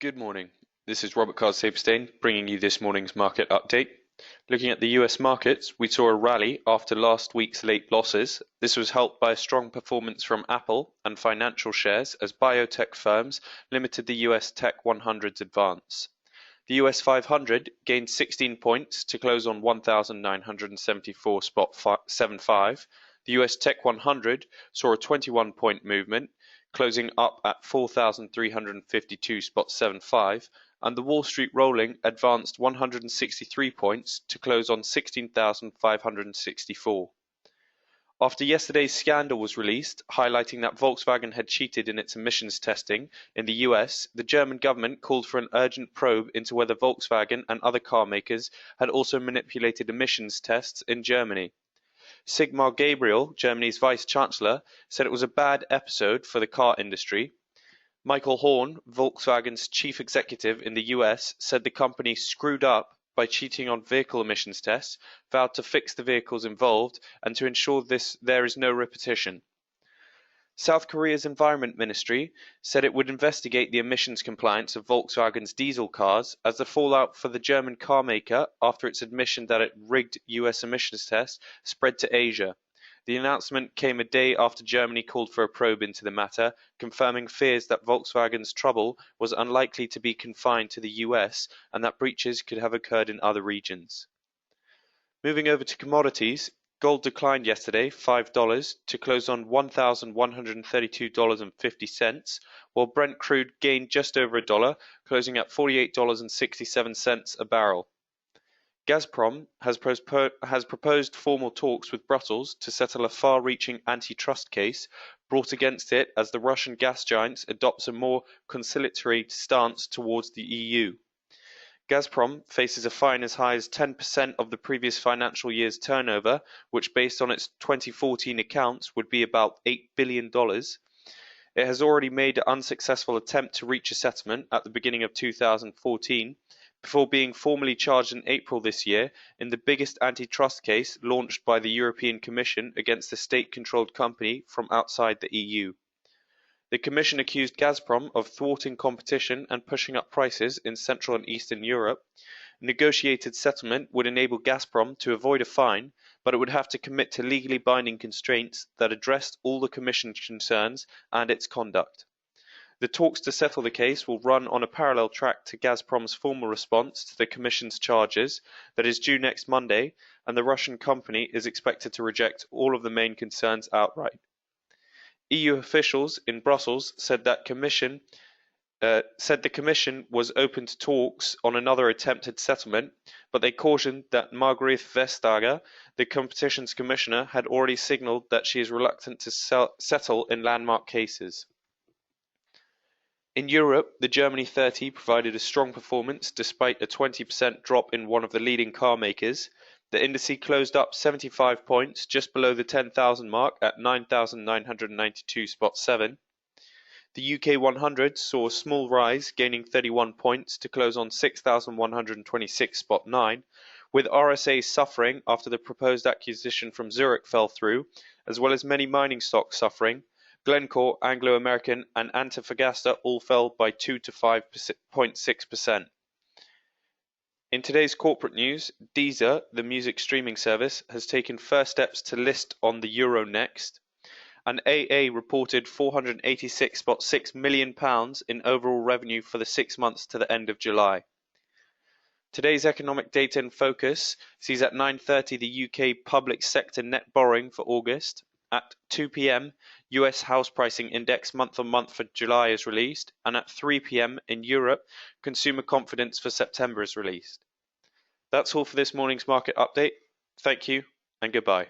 Good morning. This is Robert Kaars Sijpesteijn bringing you this morning's market update. Looking at the US markets, we saw a rally after last week's late losses. This was helped by a strong performance from Apple and financial shares as biotech firms limited the US Tech 100's advance. The US 500 gained 16 points to close on 1,974.75. The US Tech 100 saw a 21-point movement, closing up at 4,352.75, and the Wall Street Rolling advanced 163 points to close on 16,564. After yesterday's scandal was released, highlighting that Volkswagen had cheated in its emissions testing in the US, the German government called for an urgent probe into whether Volkswagen and other car makers had also manipulated emissions tests in Germany. Sigmar Gabriel, Germany's vice-chancellor, said it was a bad episode for the car industry. Michael Horn, Volkswagen's chief executive in the US, said the company screwed up by cheating on vehicle emissions tests, vowed to fix the vehicles involved, and to ensure there is no repetition. South Korea's Environment Ministry said it would investigate the emissions compliance of Volkswagen's diesel cars as the fallout for the German car maker after its admission that it rigged US emissions tests spread to Asia. The announcement came a day after Germany called for a probe into the matter, confirming fears that Volkswagen's trouble was unlikely to be confined to the US and that breaches could have occurred in other regions. Moving over to commodities, gold declined yesterday $5 to close on $1,132.50, while Brent crude gained just over $1, closing at $48.67 a barrel. Gazprom has proposed formal talks with Brussels to settle a far-reaching antitrust case brought against it as the Russian gas giant adopts a more conciliatory stance towards the EU. Gazprom faces a fine as high as 10% of the previous financial year's turnover, which based on its 2014 accounts would be about $8 billion. It has already made an unsuccessful attempt to reach a settlement at the beginning of 2014, before being formally charged in April this year in the biggest antitrust case launched by the European Commission against a state-controlled company from outside the EU. The Commission accused Gazprom of thwarting competition and pushing up prices in Central and Eastern Europe. A negotiated settlement would enable Gazprom to avoid a fine, but it would have to commit to legally binding constraints that addressed all the Commission's concerns and its conduct. The talks to settle the case will run on a parallel track to Gazprom's formal response to the Commission's charges that is due next Monday, and the Russian company is expected to reject all of the main concerns outright. EU officials in Brussels said the Commission was open to talks on another attempted settlement, but they cautioned that Margrethe Vestager, the competitions commissioner, had already signalled that she is reluctant to settle in landmark cases. In Europe, the Germany 30 provided a strong performance despite a 20% drop in one of the leading car makers. The index closed up 75 points, just below the 10,000 mark at 9,992.7. The UK 100 saw a small rise, gaining 31 points to close on 6,126.9, with RSA suffering after the proposed acquisition from Zurich fell through, as well as many mining stocks suffering. Glencore, Anglo American, and Antofagasta all fell by 2 to 5.6%. In today's corporate news, Deezer, the music streaming service, has taken first steps to list on the Euronext, and AA reported £486.6 million in overall revenue for the 6 months to the end of July. Today's economic data in focus sees at 9:30 the UK public sector net borrowing for August. At 2 p.m, US house pricing index month-on-month for July is released, and at 3 p.m. in Europe, consumer confidence for September is released. That's all for this morning's market update. Thank you and goodbye.